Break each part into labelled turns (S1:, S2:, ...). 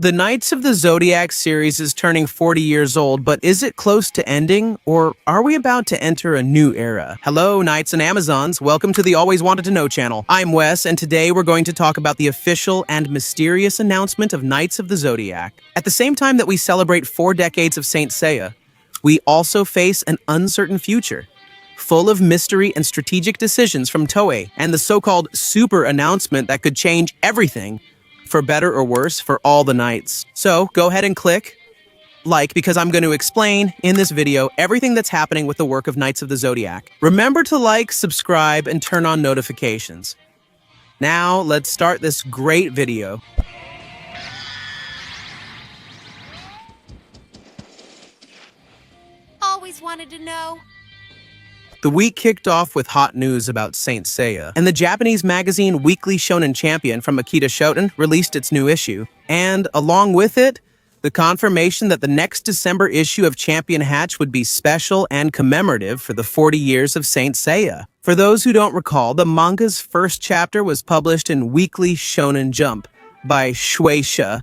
S1: The Knights of the Zodiac series is turning 40 years old, but is it close to ending, or are we about to enter a new era? Hello, Knights and Amazons. Welcome to the Always Wanted to Know channel. I'm Wes, and today we're going to talk about the official and mysterious announcement of Knights of the Zodiac. At the same time that we celebrate 4 decades of Saint Seiya, we also face an uncertain future, full of mystery and strategic decisions from Toei, and the so-called super announcement that could change everything, for better or worse, for all the Knights. So go ahead and click like, because I'm going to explain in this video everything that's happening with the work of Knights of the Zodiac. Remember to like, subscribe, and turn on notifications. Now let's start this great video.
S2: Always wanted to know.
S1: The week kicked off with hot news about Saint Seiya, and the Japanese magazine Weekly Shonen Champion from Akita Shoten released its new issue. And along with it, the confirmation that the next December issue of Champion Hatch would be special and commemorative for the 40 years of Saint Seiya. For those who don't recall, the manga's first chapter was published in Weekly Shonen Jump by Shueisha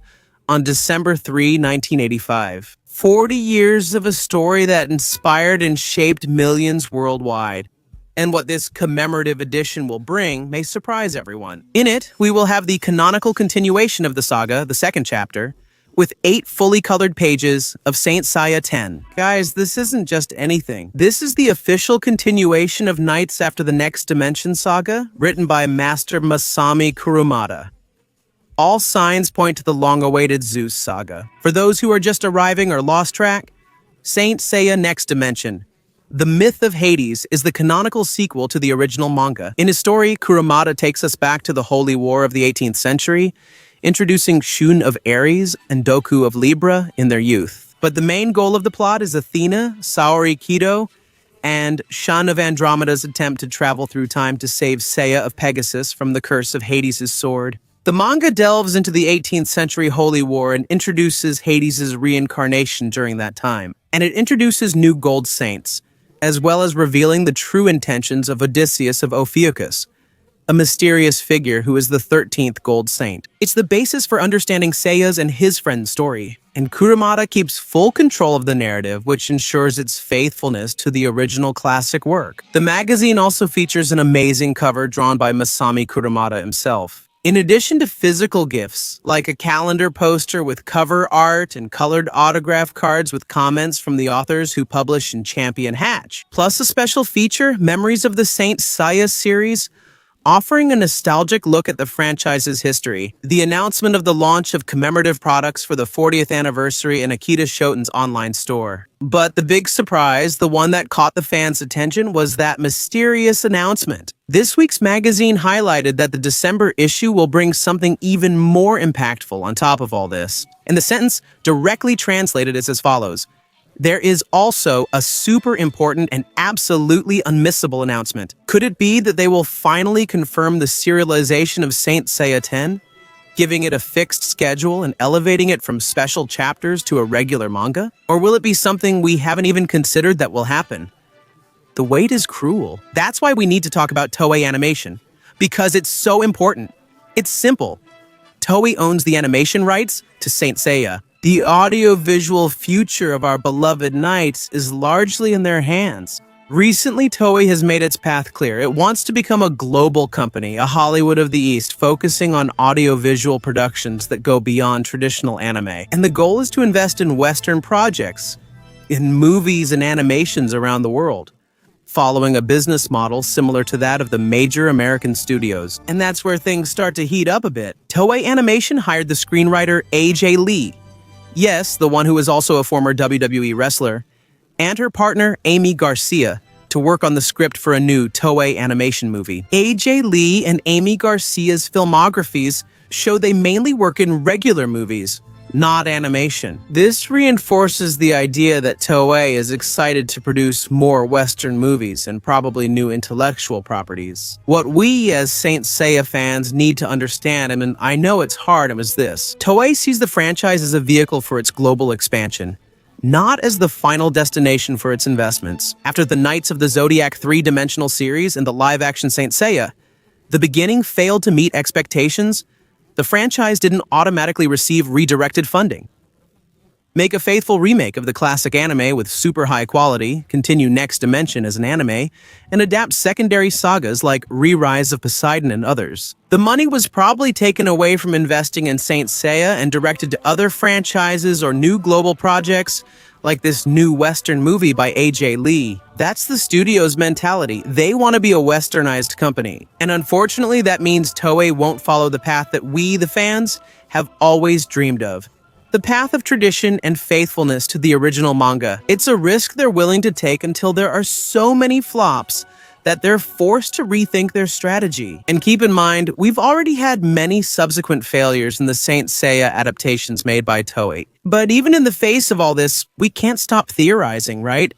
S1: on December 3, 1985. 40 years of a story that inspired and shaped millions worldwide. And what this commemorative edition will bring may surprise everyone. In it, we will have the canonical continuation of the saga, the second chapter, with 8 fully colored pages of Saint Seiya 10. Guys, this isn't just anything. This is the official continuation of Knights After the Next Dimension saga, written by Master Masami Kurumada. All signs point to the long-awaited Zeus Saga. For those who are just arriving or lost track, Saint Seiya Next Dimension, The Myth of Hades, is the canonical sequel to the original manga. In his story, Kurumada takes us back to the Holy War of the 18th century, introducing Shun of Aries and Doku of Libra in their youth. But the main goal of the plot is Athena, Saori Kido, and Shun of Andromeda's attempt to travel through time to save Seiya of Pegasus from the curse of Hades' sword. The manga delves into the 18th century Holy War and introduces Hades' reincarnation during that time. And it introduces new gold saints, as well as revealing the true intentions of Odysseus of Ophiuchus, a mysterious figure who is the 13th gold saint. It's the basis for understanding Seiya's and his friend's story, and Kurumada keeps full control of the narrative, which ensures its faithfulness to the original classic work. The magazine also features an amazing cover drawn by Masami Kurumada himself. In addition to physical gifts, like a calendar poster with cover art and colored autograph cards with comments from the authors who publish in Champion Hatch, plus a special feature, Memories of the Saint Seiya series, offering a nostalgic look at the franchise's history, the announcement of the launch of commemorative products for the 40th anniversary in Akita Shoten's online store. But the big surprise, the one that caught the fans' attention, was that mysterious announcement. This week's magazine highlighted that the December issue will bring something even more impactful on top of all this. And the sentence directly translated is as follows: there is also a super important and absolutely unmissable announcement. Could it be that they will finally confirm the serialization of Saint Seiya 10, giving it a fixed schedule and elevating it from special chapters to a regular manga? Or will it be something we haven't even considered that will happen? The wait is cruel. That's why we need to talk about Toei Animation, because it's so important. It's simple. Toei owns the animation rights to Saint Seiya. The audiovisual future of our beloved Knights is largely in their hands. Recently, Toei has made its path clear. It wants to become a global company, a Hollywood of the East, focusing on audiovisual productions that go beyond traditional anime. And the goal is to invest in Western projects, in movies and animations around the world, following a business model similar to that of the major American studios. And that's where things start to heat up a bit. Toei Animation hired the screenwriter A.J. Lee, yes, the one who is also a former WWE wrestler, and her partner, Amy Garcia, to work on the script for a new Toei animation movie. A.J. Lee and Amy Garcia's filmographies show they mainly work in regular movies, not animation. This reinforces the idea that Toei is excited to produce more Western movies and probably new intellectual properties. What we as Saint Seiya fans need to understand, and I know it's hard, is this: Toei sees the franchise as a vehicle for its global expansion, not as the final destination for its investments. After the Knights of the Zodiac 3-dimensional series and the live-action Saint Seiya, the beginning failed to meet expectations, the franchise didn't automatically receive redirected funding. Make a faithful remake of the classic anime with super high quality, continue Next Dimension as an anime, and adapt secondary sagas like Re-Rise of Poseidon and others. The money was probably taken away from investing in Saint Seiya and directed to other franchises or new global projects, like this new Western movie by AJ Lee. That's the studio's mentality. They want to be a westernized company. And unfortunately, that means Toei won't follow the path that we, the fans, have always dreamed of. The path of tradition and faithfulness to the original manga. It's a risk they're willing to take until there are so many flops that they're forced to rethink their strategy. And keep in mind, we've already had many subsequent failures in the Saint Seiya adaptations made by Toei. But even in the face of all this, we can't stop theorizing, right?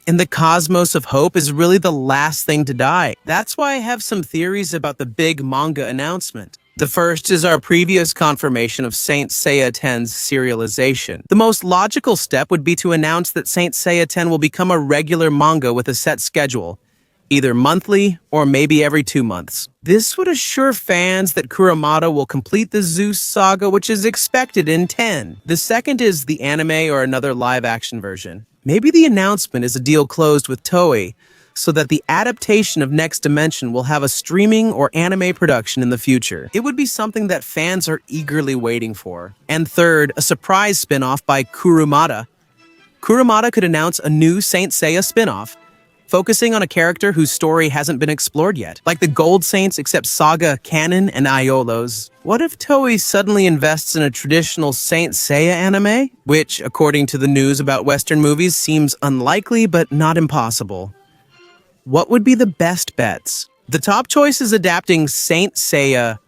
S1: And the cosmos of hope is really the last thing to die. That's why I have some theories about the big manga announcement. The first is our previous confirmation of Saint Seiya 10's serialization. The most logical step would be to announce that Saint Seiya 10 will become a regular manga with a set schedule, either monthly or maybe every 2 months. This would assure fans that Kurumada will complete the Zeus Saga, which is expected in 10. The second is the anime or another live-action version. Maybe the announcement is a deal closed with Toei, so that the adaptation of Next Dimension will have a streaming or anime production in the future. It would be something that fans are eagerly waiting for. And third, a surprise spin-off by Kurumada. Kurumada could announce a new Saint Seiya spin-off, focusing on a character whose story hasn't been explored yet, like the Gold Saints except Saga, Canon, and Aiolos. What if Toei suddenly invests in a traditional Saint Seiya anime? Which, according to the news about Western movies, seems unlikely but not impossible. What would be the best bets? The top choice is adapting Saint Seiya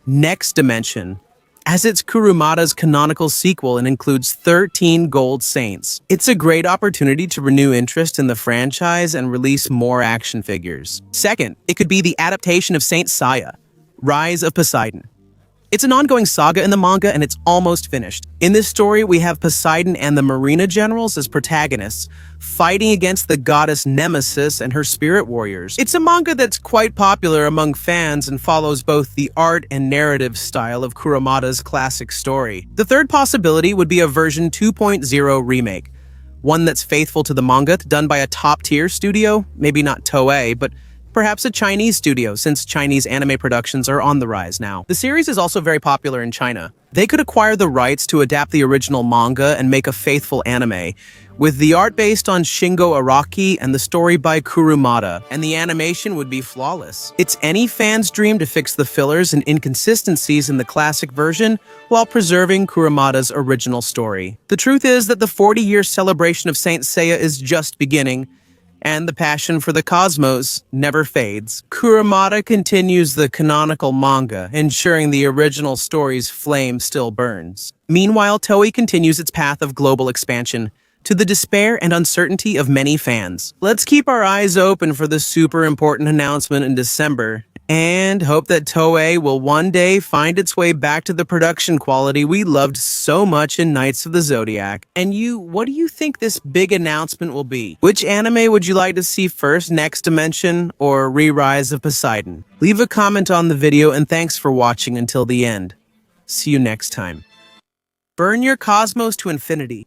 S1: Next Dimension, as it's Kurumada's canonical sequel and includes 13 Gold Saints. It's a great opportunity to renew interest in the franchise and release more action figures. Second, it could be the adaptation of Saint Seiya, Rise of Poseidon. It's an ongoing saga in the manga and it's almost finished. In this story, we have Poseidon and the Marina generals as protagonists, fighting against the goddess Nemesis and her spirit warriors. It's a manga that's quite popular among fans and follows both the art and narrative style of Kurumada's classic story. The third possibility would be a version 2.0 remake, one that's faithful to the manga, done by a top-tier studio, maybe not Toei, but perhaps a Chinese studio, since Chinese anime productions are on the rise now. The series is also very popular in China. They could acquire the rights to adapt the original manga and make a faithful anime, with the art based on Shingo Araki and the story by Kurumada, and the animation would be flawless. It's any fan's dream to fix the fillers and inconsistencies in the classic version while preserving Kurumada's original story. The truth is that the 40-year celebration of Saint Seiya is just beginning, and the passion for the cosmos never fades. Kurumada continues the canonical manga, ensuring the original story's flame still burns. Meanwhile, Toei continues its path of global expansion, to the despair and uncertainty of many fans. Let's keep our eyes open for the super important announcement in December, and hope that Toei will one day find its way back to the production quality we loved so much in Knights of the Zodiac. And you, what do you think this big announcement will be? Which anime would you like to see first, Next Dimension or Re-Rise of Poseidon? Leave a comment on the video and thanks for watching until the end. See you next time. Burn your cosmos to infinity.